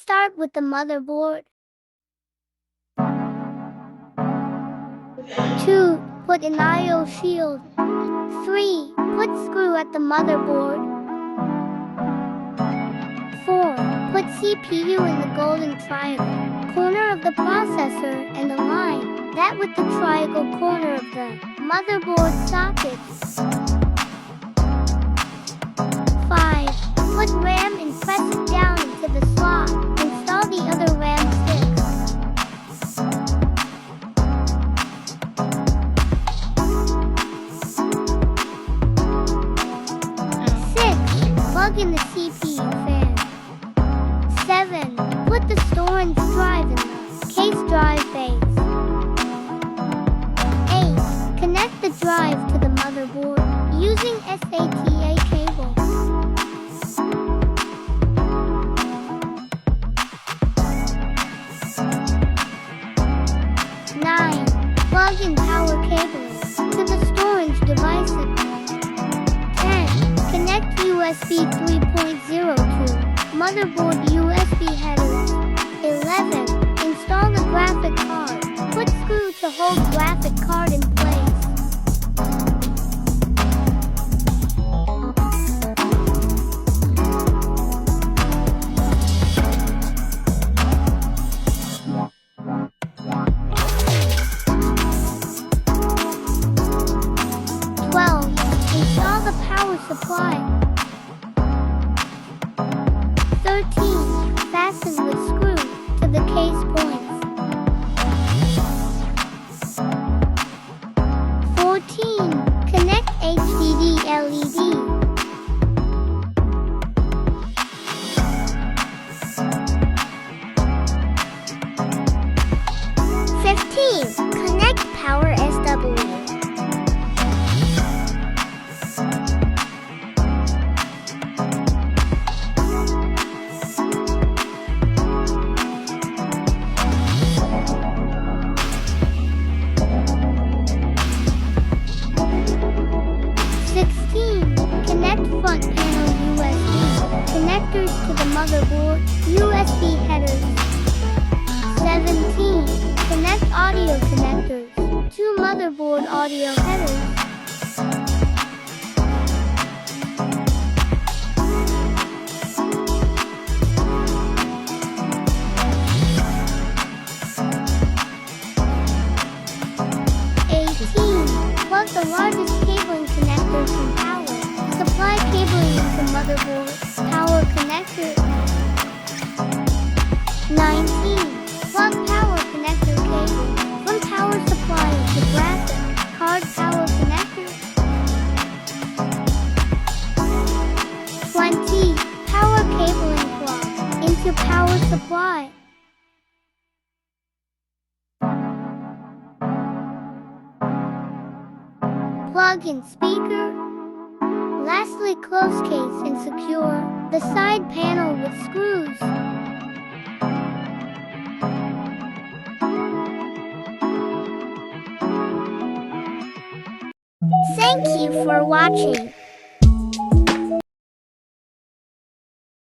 start with the motherboard. 2. Put an I/O shield. 3. Put screw at the motherboard. 4. Put CPU in the golden triangle corner of the processor and align that with the triangle corner of the motherboard socket. 5. Put RAM and press it down into the slot. Install the other RAM sticks. 6. Plug in the CPU fan. 7. Put the storage drive in the case drive base. 8. Connect the drive to the motherboard using SATA cable. 9. Plug in power cabling to the storage devices. 10. Connect USB 3.0 to motherboard USB headers. 11. Install the graphic card. Put screw to hold graphic card in place. 12. Install the power supply. 13. Fasten with screw to the case points. 14. Connect HDD LED. 15. Connect power SW. 16. Connect front panel USB connectors to the motherboard USB headers. 17. Connect audio connectors to motherboard audio headers. 18. Plug the largest cabling connectors from power supply cabling into motherboard power connector. 19. Plug power connector cable from power supply to graphic card power connector. 20. Power cabling plug into power supply. Plug in speaker. Lastly, close case and secure the side panel with screws. Thank you for watching.